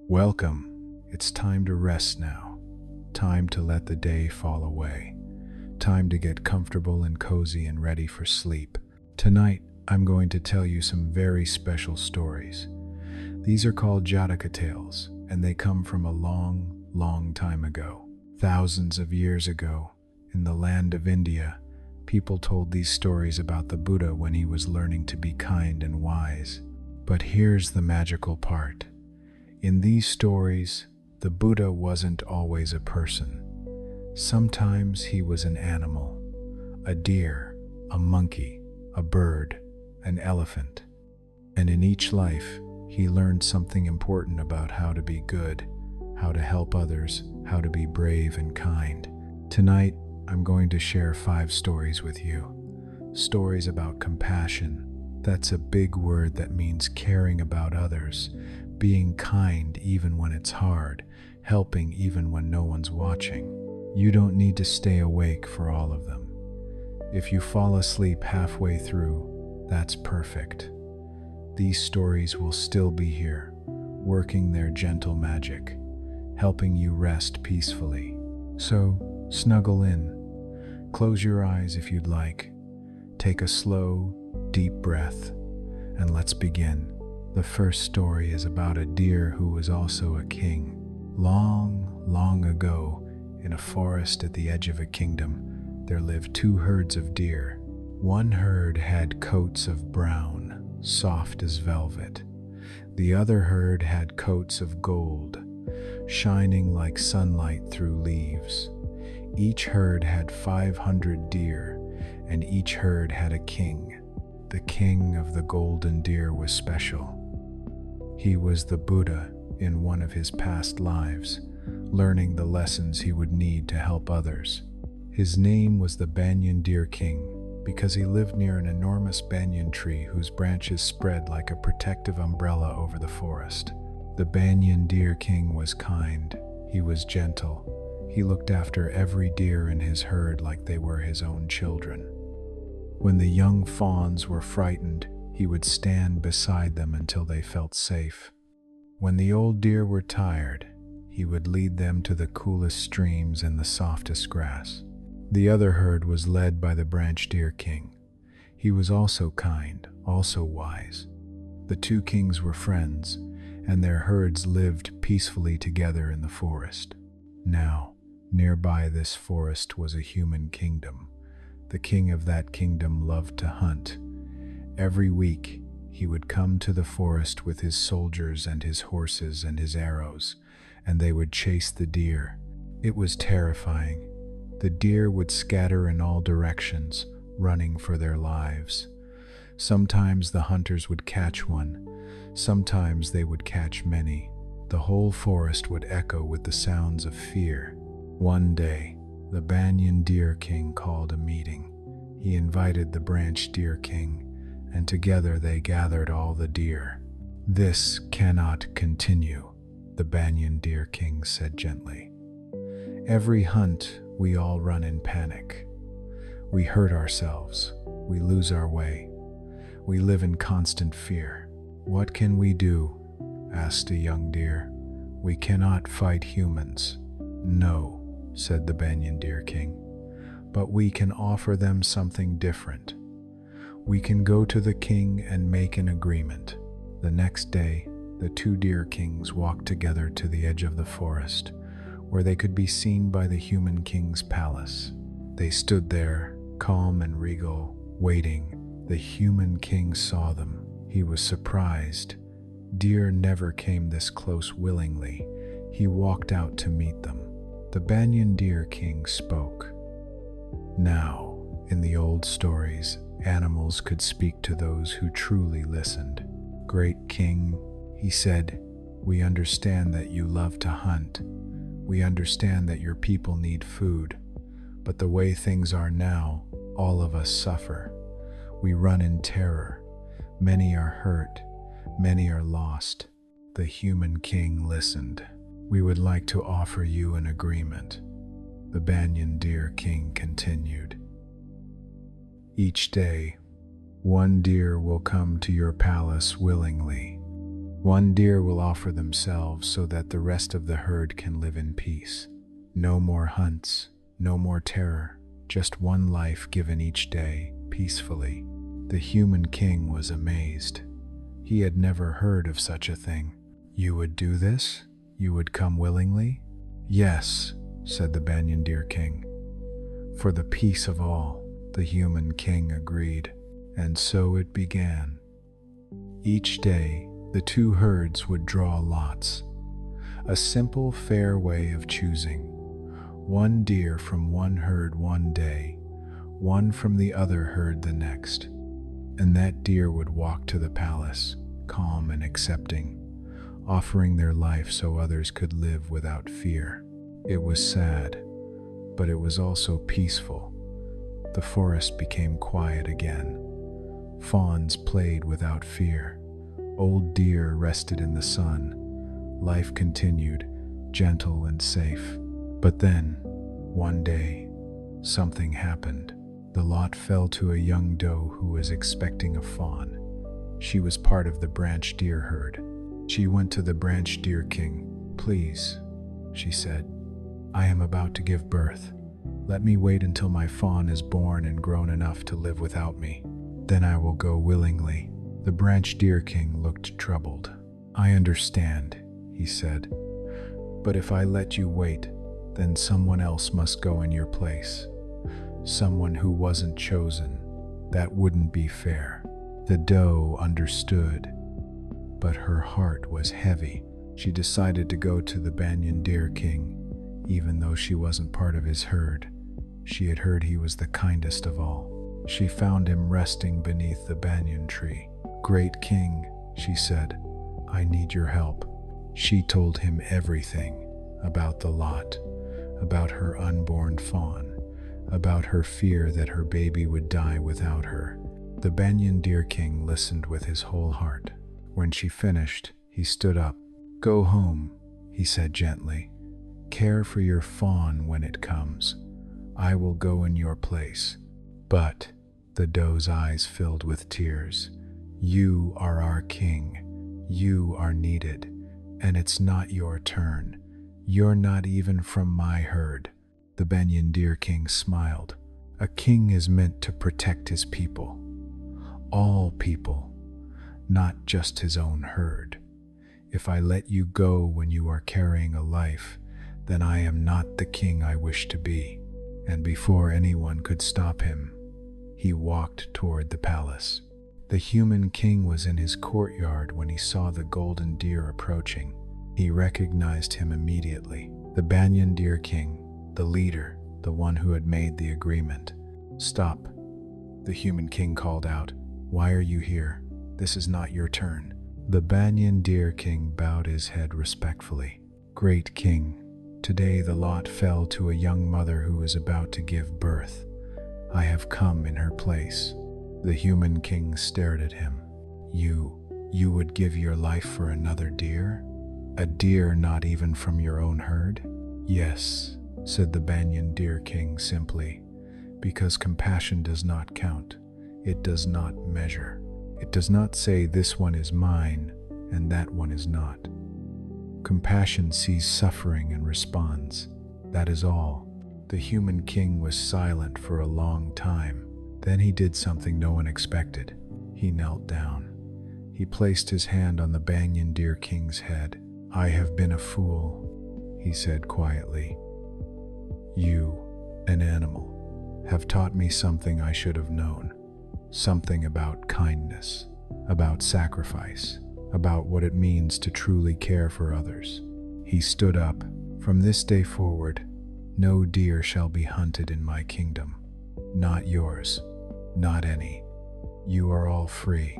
Welcome. It's time to rest now. Time to let the day fall away. Time to get comfortable and cozy and ready for sleep. Tonight, I'm going to tell you some very special stories. These are called Jataka tales, and they come from a long, long time ago. Thousands of years ago, in the land of India, people told these stories about the Buddha when he was learning to be kind and wise. But here's the magical part. In these stories, the Buddha wasn't always a person. Sometimes he was an animal, a deer, a monkey, a bird, an elephant. And in each life, he learned something important about how to be good, how to help others, how to be brave and kind. Tonight, I'm going to share 5 stories with you. Stories about compassion. That's a big word that means caring about others, being kind even when it's hard, helping even when no one's watching. You don't need to stay awake for all of them. If you fall asleep halfway through, that's perfect. These stories will still be here, working their gentle magic, helping you rest peacefully. So, snuggle in. Close your eyes if you'd like. Take a slow, deep breath, and let's begin. The first story is about a deer who was also a king. Long, long ago, in a forest at the edge of a kingdom, there lived 2 herds of deer. One herd had coats of brown, soft as velvet. The other herd had coats of gold, shining like sunlight through leaves. Each herd had 500 deer, and each herd had a king. The king of the golden deer was special. He was the Buddha in one of his past lives, learning the lessons he would need to help others. His name was the Banyan Deer King because he lived near an enormous banyan tree whose branches spread like a protective umbrella over the forest. The Banyan Deer King was kind. He was gentle. He looked after every deer in his herd like they were his own children. When the young fawns were frightened, he would stand beside them until they felt safe. When the old deer were tired, he would lead them to the coolest streams and the softest grass. The other herd was led by the Branch Deer King. He was also kind, also wise. The 2 kings were friends, and their herds lived peacefully together in the forest. Now, nearby this forest was a human kingdom. The king of that kingdom loved to hunt. Every week, he would come to the forest with his soldiers and his horses and his arrows, and they would chase the deer. It was terrifying. The deer would scatter in all directions, running for their lives. Sometimes the hunters would catch one. Sometimes they would catch many. The whole forest would echo with the sounds of fear. One day, the Banyan Deer King called a meeting. He invited the Branch Deer King, and together they gathered all the deer. "This cannot continue," the Banyan Deer King said gently. "Every hunt, we all run in panic. We hurt ourselves. We lose our way. We live in constant fear. What can we do?" asked a young deer. "We cannot fight humans." "No," said the Banyan Deer King, "but we can offer them something different. We can go to the king and make an agreement." The next day, the 2 deer kings walked together to the edge of the forest, where they could be seen by the human king's palace. They stood there, calm and regal, waiting. The human king saw them. He was surprised. Deer never came this close willingly. He walked out to meet them. The Banyan Deer King spoke. Now, in the old stories, animals could speak to those who truly listened. "Great King," he said, "we understand that you love to hunt. We understand that your people need food. But the way things are now, all of us suffer. We run in terror. Many are hurt. Many are lost." The human king listened. "We would like to offer you an agreement," the Banyan Deer King continued. "Each day, 1 deer will come to your palace willingly. One deer will offer themselves so that the rest of the herd can live in peace. No more hunts, no more terror, just one life given each day, peacefully. The human king was amazed. He had never heard of such a thing. "You would do this? You would come willingly?" "Yes," said the banyan deer king. "For the peace of all," the human king agreed. And so it began. Each day, the two herds would draw lots. A simple, fair way of choosing. One deer from one herd one day, one from the other herd the next. And that deer would walk to the palace, calm and accepting, offering their life so others could live without fear. It was sad, but it was also peaceful. The forest became quiet again. Fawns played without fear. Old deer rested in the sun. Life continued, gentle and safe. But then, one day, something happened. The lot fell to a young doe who was expecting a fawn. She was part of the branch deer herd. She went to the branch deer king. "Please," she said, "I am about to give birth. Let me wait until my fawn is born and grown enough to live without me. Then I will go willingly." The branch deer king looked troubled. "I understand," he said, "but if I let you wait, then someone else must go in your place. Someone who wasn't chosen. That wouldn't be fair." The doe understood, but her heart was heavy. She decided to go to the banyan deer king, even though she wasn't part of his herd. She had heard he was the kindest of all. She found him resting beneath the banyan tree. "Great king," she said, "I need your help." She told him everything about the lot, about her unborn fawn, about her fear that her baby would die without her. The banyan deer king listened with his whole heart. When she finished, he stood up. "Go home," he said gently. "Care for your fawn when it comes. I will go in your place." "But," the doe's eyes filled with tears, "you are our king. You are needed, and it's not your turn. You're not even from my herd." The banyan deer king smiled. "A king is meant to protect his people. All people, not just his own herd. If I let you go when you are carrying a life, then I am not the king I wish to be." And before anyone could stop him, he walked toward the palace. The human king was in his courtyard when he saw the golden deer approaching. He recognized him immediately. The banyan deer king, the leader, the one who had made the agreement. "Stop," the human king called out. "Why are you here? This is not your turn." The banyan deer king bowed his head respectfully. "Great king, today the lot fell to a young mother who is about to give birth. I have come in her place." The human king stared at him. You would give your life for another deer? A deer not even from your own herd?" "Yes," said the banyan deer king simply, "because compassion does not count. It does not measure. It does not say this one is mine and that one is not. Compassion sees suffering and responds. That is all." The human king was silent for a long time. Then he did something no one expected. He knelt down. He placed his hand on the banyan deer king's head. "I have been a fool," he said quietly. "You, an animal, have taught me something I should have known. Something about kindness, about sacrifice, about what it means to truly care for others." He stood up. "From this day forward, no deer shall be hunted in my kingdom. Not yours, not any. You are all free,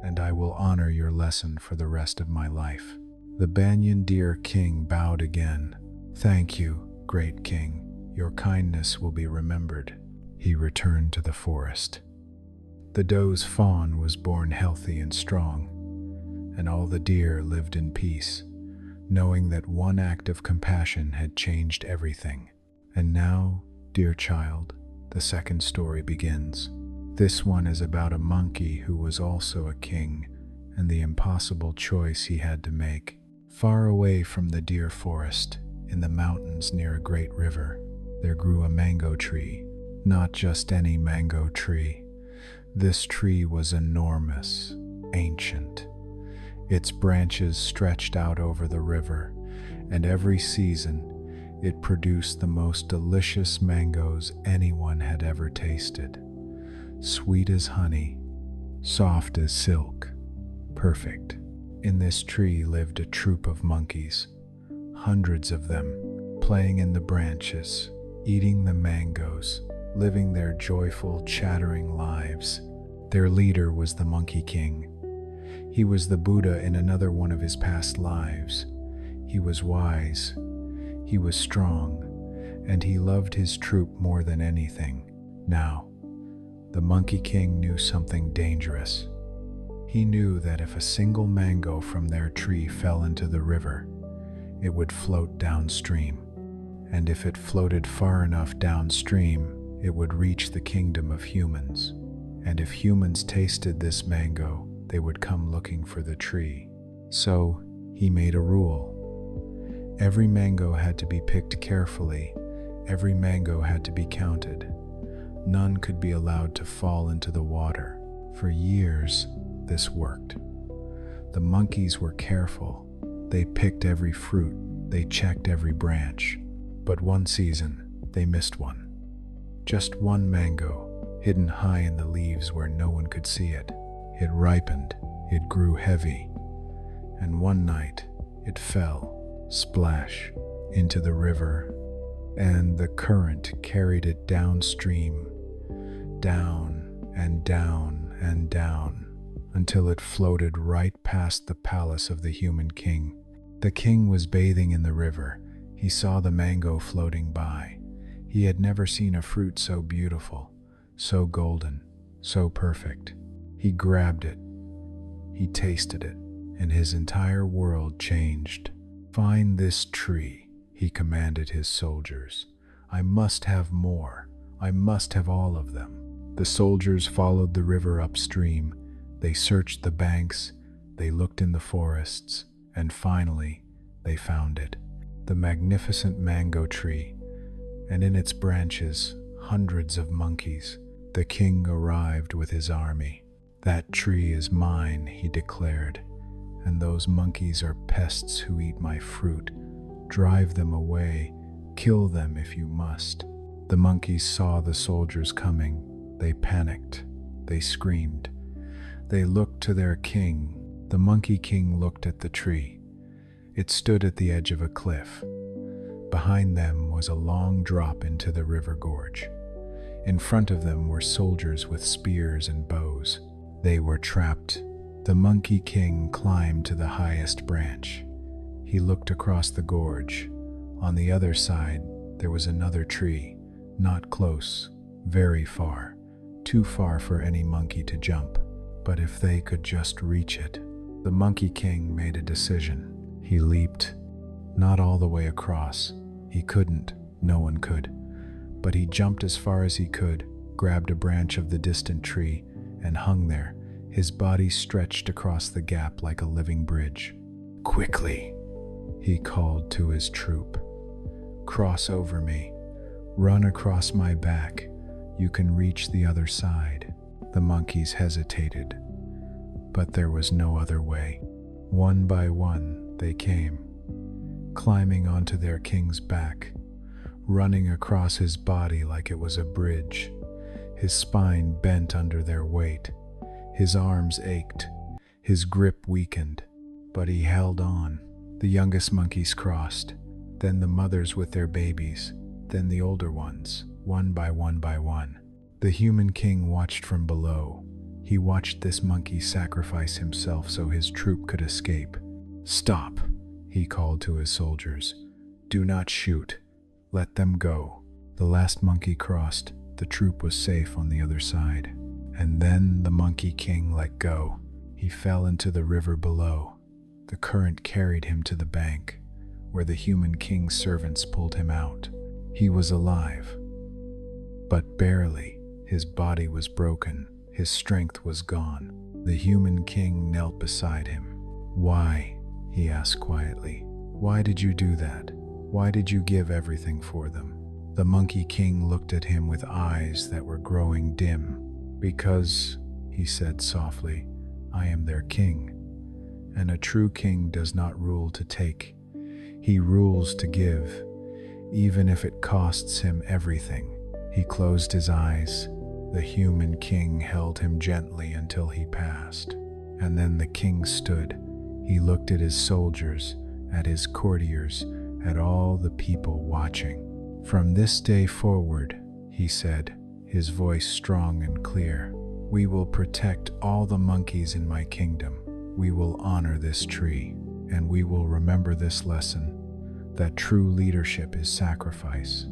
and I will honor your lesson for the rest of my life." The banyan deer king bowed again. "Thank you, great king. Your kindness will be remembered." He returned to the forest. The doe's fawn was born healthy and strong, and all the deer lived in peace, knowing that one act of compassion had changed everything. And now, dear child, the second story begins. This one is about a monkey who was also a king, and the impossible choice he had to make. Far away from the deer forest, in the mountains near a great river, there grew a mango tree. Not just any mango tree. This tree was enormous, ancient. Its branches stretched out over the river, and every season it produced the most delicious mangoes anyone had ever tasted. Sweet as honey, soft as silk, perfect. In this tree lived a troop of monkeys, hundreds of them, playing in the branches, eating the mangoes, living their joyful, chattering lives. Their leader was the Monkey King. He was the Buddha in another one of his past lives. He was wise, he was strong, and he loved his troop more than anything. Now, the Monkey King knew something dangerous. He knew that if a single mango from their tree fell into the river, it would float downstream. And if it floated far enough downstream, it would reach the kingdom of humans. And if humans tasted this mango, they would come looking for the tree. So he made a rule. Every mango had to be picked carefully. Every mango had to be counted. None could be allowed to fall into the water. For years, this worked. The monkeys were careful. They picked every fruit. They checked every branch. But one season, they missed one. Just one mango, hidden high in the leaves where no one could see it. It ripened, it grew heavy, and one night it fell, splash, into the river, and the current carried it downstream, down and down and down, until it floated right past the palace of the human king. The king was bathing in the river. He saw the mango floating by. He had never seen a fruit so beautiful, so golden, so perfect. He grabbed it, he tasted it, and his entire world changed. "Find this tree," he commanded his soldiers. "I must have more. I must have all of them." The soldiers followed the river upstream. They searched the banks, they looked in the forests, and finally, they found it. The magnificent mango tree, and in its branches, hundreds of monkeys. The king arrived with his army. "That tree is mine," he declared, "and those monkeys are pests who eat my fruit. Drive them away, kill them if you must." The monkeys saw the soldiers coming. They panicked. They screamed. They looked to their king. The Monkey King looked at the tree. It stood at the edge of a cliff. Behind them was a long drop into the river gorge. In front of them were soldiers with spears and bows. They were trapped. The Monkey King climbed to the highest branch. He looked across the gorge. On the other side, there was another tree, not close, very far, too far for any monkey to jump. But if they could just reach it. The Monkey King made a decision. He leaped, not all the way across. He couldn't, no one could. But he jumped as far as he could, grabbed a branch of the distant tree, and hung there, his body stretched across the gap like a living bridge. "Quickly," he called to his troop. "Cross over me. Run across my back. You can reach the other side." The monkeys hesitated, but there was no other way. One by one, they came, climbing onto their king's back, running across his body like it was a bridge. His spine bent under their weight. His arms ached. His grip weakened, but he held on. The youngest monkeys crossed, then the mothers with their babies, then the older ones, one by one by one. The human king watched from below. He watched this monkey sacrifice himself so his troop could escape. "Stop," he called to his soldiers. "Do not shoot. Let them go." The last monkey crossed. The troop was safe on the other side. And then the Monkey King let go. He fell into the river below. The current carried him to the bank, where the human king's servants pulled him out. He was alive, but barely. His body was broken. His strength was gone. The human king knelt beside him. "Why?" he asked quietly. "Why did you do that? Why did you give everything for them?" The monkey king looked at him with eyes that were growing dim. "Because," he said softly, "I am their king. And a true king does not rule to take. He rules to give, even if it costs him everything." He closed his eyes. The human king held him gently until he passed. And then the king stood. He looked at his soldiers, at his courtiers, at all the people watching. "From this day forward," he said, his voice strong and clear, "we will protect all the monkeys in my kingdom. We will honor this tree, and we will remember this lesson, that true leadership is sacrifice,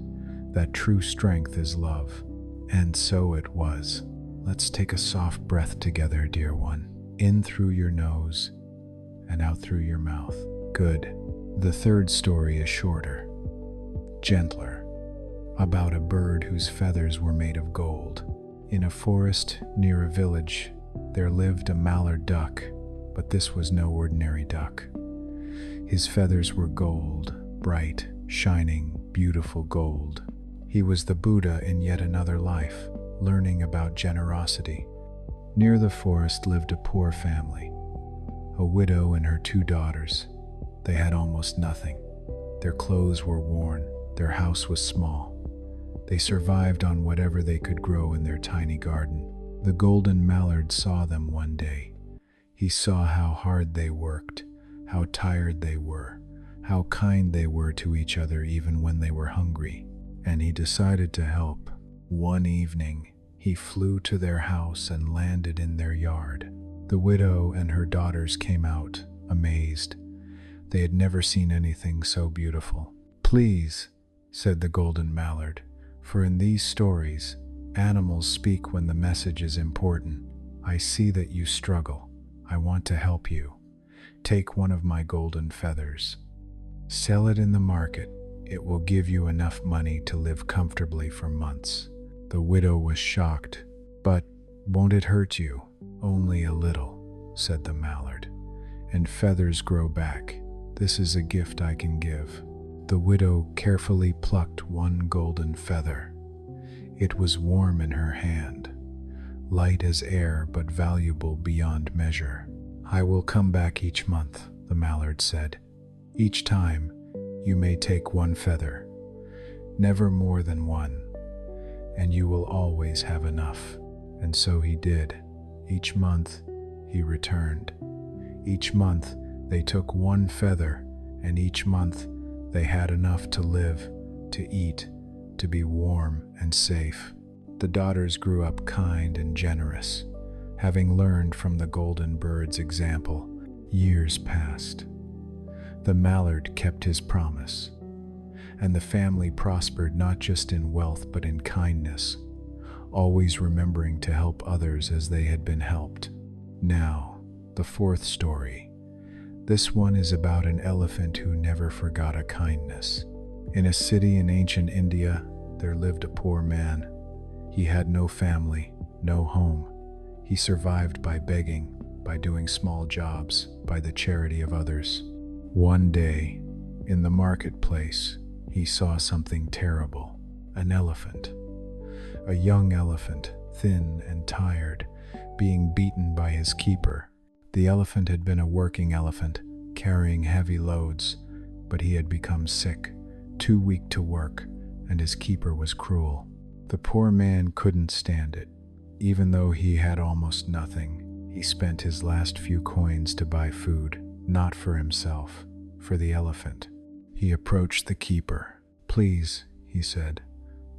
that true strength is love." And so it was. Let's take a soft breath together, dear one. In through your nose and out through your mouth. Good. The third story is shorter, gentler, about a bird whose feathers were made of gold. In a forest near a village, there lived a mallard duck, but this was no ordinary duck. His feathers were gold, bright, shining, beautiful gold. He was the Buddha in yet another life, learning about generosity. Near the forest lived a poor family, a widow and her 2 daughters. They had almost nothing. Their clothes were worn, their house was small. They survived on whatever they could grow in their tiny garden. The golden mallard saw them one day. He saw how hard they worked, how tired they were, how kind they were to each other even when they were hungry. And he decided to help. One evening, he flew to their house and landed in their yard. The widow and her daughters came out, amazed. They had never seen anything so beautiful. "Please," said the golden mallard, "for in these stories, animals speak when the message is important. I see that you struggle. I want to help you. Take one of my golden feathers. Sell it in the market. It will give you enough money to live comfortably for months." The widow was shocked. "But won't it hurt you?" "Only a little," said the mallard, "and feathers grow back. This is a gift I can give." The widow carefully plucked one golden feather. It was warm in her hand, light as air but valuable beyond measure. "I will come back each month," the mallard said. "Each time, you may take one feather, never more than one, and you will always have enough." And so he did. Each month, he returned. Each month, they took one feather, and each month, they had enough to live, to eat, to be warm and safe. The daughters grew up kind and generous, having learned from the golden bird's example. Years passed. The mallard kept his promise, and the family prospered not just in wealth but in kindness, always remembering to help others as they had been helped. Now, the fourth story. This one is about an elephant who never forgot a kindness. In a city in ancient India, there lived a poor man. He had no family, no home. He survived by begging, by doing small jobs, by the charity of others. One day, in the marketplace, he saw something terrible. An elephant. A young elephant, thin and tired, being beaten by his keeper. The elephant had been a working elephant, carrying heavy loads, but he had become sick, too weak to work, and his keeper was cruel. The poor man couldn't stand it. Even though he had almost nothing, he spent his last few coins to buy food. Not for himself, for the elephant. He approached the keeper. "Please," he said,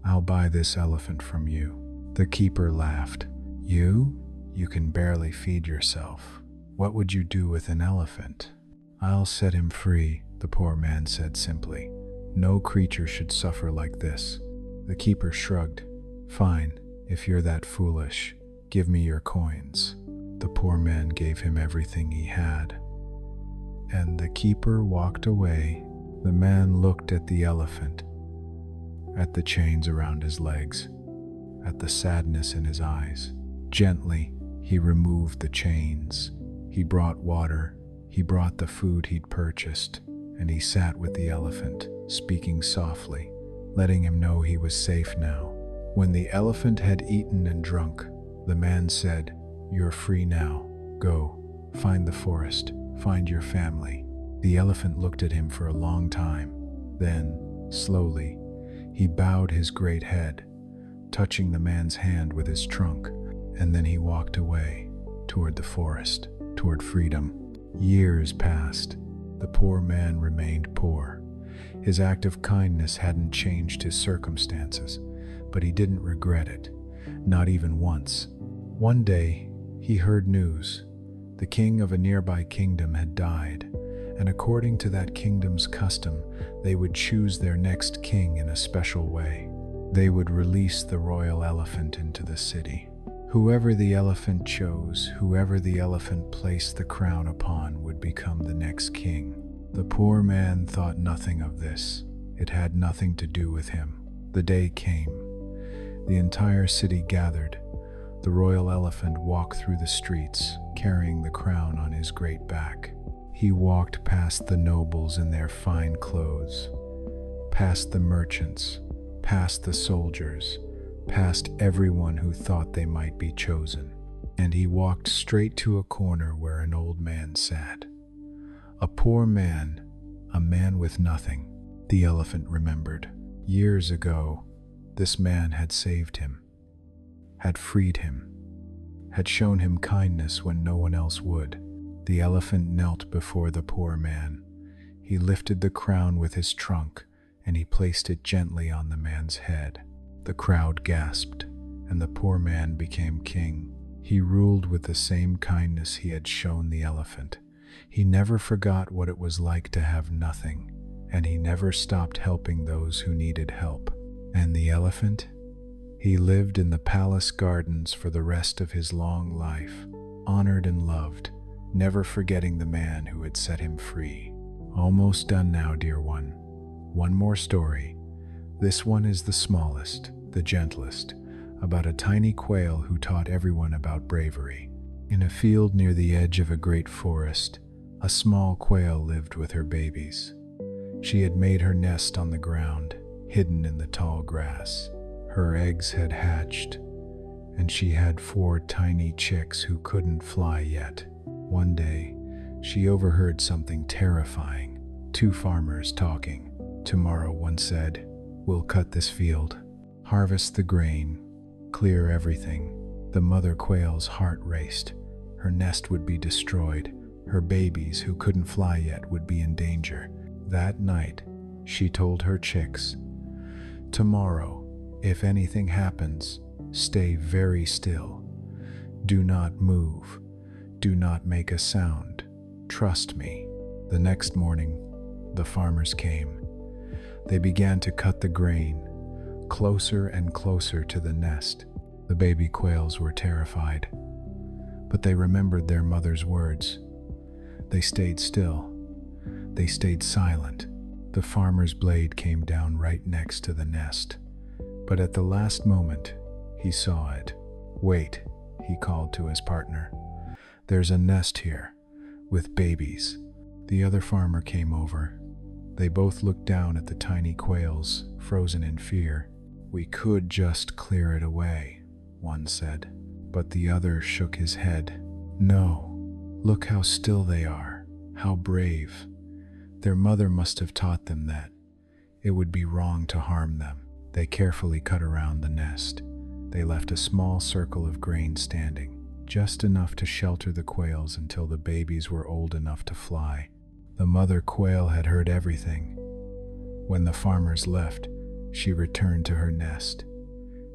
"I'll buy this elephant from you." The keeper laughed. "You? You can barely feed yourself. What would you do with an elephant?" "I'll set him free," the poor man said simply. "No creature should suffer like this." The keeper shrugged. "Fine, if you're that foolish, give me your coins." The poor man gave him everything he had. And the keeper walked away. The man looked at the elephant, at the chains around his legs, at the sadness in his eyes. Gently, He removed the chains. He brought water. He brought the food he'd purchased, and he sat with the elephant, speaking softly, letting him know he was safe now. When the elephant had eaten and drunk, the man said, "You're free now. Go, find the forest, find your family." The elephant looked at him for a long time. Then, slowly, he bowed his great head, touching the man's hand with his trunk, and then he walked away, toward the forest, toward freedom. Years passed. The poor man remained poor. His act of kindness hadn't changed his circumstances, but he didn't regret it, not even once. One day, he heard news. The king of a nearby kingdom had died, and according to that kingdom's custom, they would choose their next king in a special way. They would release the royal elephant into the city. Whoever the elephant chose, whoever the elephant placed the crown upon, would become the next king. The poor man thought nothing of this. It had nothing to do with him. The day came. The entire city gathered. The royal elephant walked through the streets, carrying the crown on his great back. He walked past the nobles in their fine clothes, past the merchants, past the soldiers, past everyone who thought they might be chosen. And he walked straight to a corner where an old man sat. A poor man, a man with nothing. The elephant remembered. Years ago, this man had saved him, had freed him, had shown him kindness when no one else would. The elephant knelt before the poor man. He lifted the crown with his trunk, and he placed it gently on the man's head. The crowd gasped, and the poor man became king. He ruled with the same kindness he had shown the elephant. He never forgot what it was like to have nothing, and he never stopped helping those who needed help. And the elephant? He lived in the palace gardens for the rest of his long life, honored and loved, never forgetting the man who had set him free. Almost done now, dear one. One more story. This one is the smallest, the gentlest, about a tiny quail who taught everyone about bravery. In a field near the edge of a great forest, a small quail lived with her babies. She had made her nest on the ground, hidden in the tall grass. Her eggs had hatched, and she had 4 tiny chicks who couldn't fly yet. One day, she overheard something terrifying. 2 farmers talking. "Tomorrow," one said, "we'll cut this field, harvest the grain, clear everything." The mother quail's heart raced. Her nest would be destroyed. Her babies, who couldn't fly yet, would be in danger. That night, she told her chicks, "Tomorrow, if anything happens, stay very still. Do not move. Do not make a sound. Trust me." The next morning, the farmers came. They began to cut the grain, closer and closer to the nest. The baby quails were terrified, but they remembered their mother's words. They stayed still. They stayed silent. The farmer's blade came down right next to the nest, but at the last moment, he saw it. "Wait," he called to his partner. "There's a nest here, with babies." The other farmer came over. They both looked down at the tiny quails, frozen in fear. "We could just clear it away," one said, but the other shook his head. "No, look how still they are, how brave. Their mother must have taught them that it would be wrong to harm them." They carefully cut around the nest. They left a small circle of grain standing, just enough to shelter the quails until the babies were old enough to fly. The mother quail had heard everything. When the farmers left, she returned to her nest.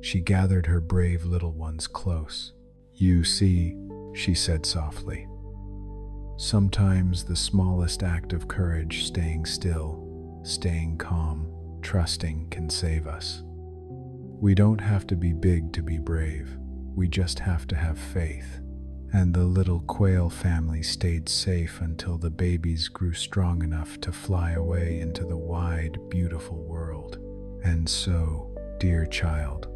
She gathered her brave little ones close. "You see," she said softly, "sometimes the smallest act of courage, staying still, staying calm, trusting, can save us. We don't have to be big to be brave. We just have to have faith." And the little quail family stayed safe until the babies grew strong enough to fly away into the wide, beautiful world. And so, dear child,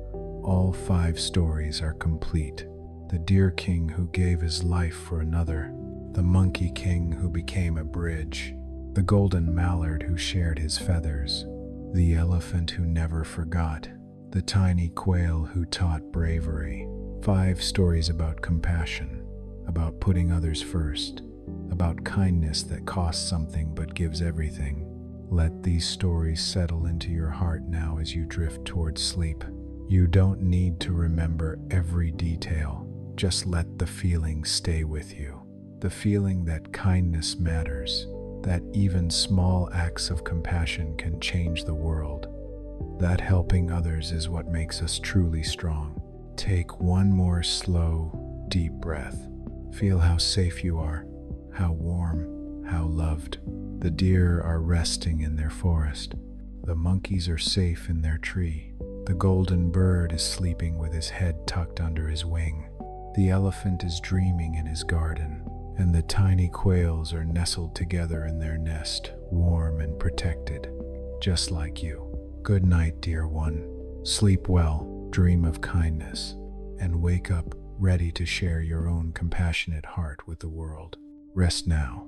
all 5 stories are complete. the deer king who gave his life for another, the monkey king who became a bridge, the golden mallard who shared his feathers, the elephant who never forgot, the tiny quail who taught bravery. 5 stories about compassion, about putting others first, about kindness that costs something but gives everything. Let these stories settle into your heart now as you drift towards sleep. You don't need to remember every detail. Just let the feeling stay with you. The feeling that kindness matters, that even small acts of compassion can change the world, that helping others is what makes us truly strong. Take one more slow, deep breath. Feel how safe you are, how warm, how loved. The deer are resting in their forest. The monkeys are safe in their tree. The golden bird is sleeping with his head tucked under his wing. The elephant is dreaming in his garden, and the tiny quails are nestled together in their nest, warm and protected, just like you. Good night, dear one. Sleep well, dream of kindness, and wake up ready to share your own compassionate heart with the world. Rest now,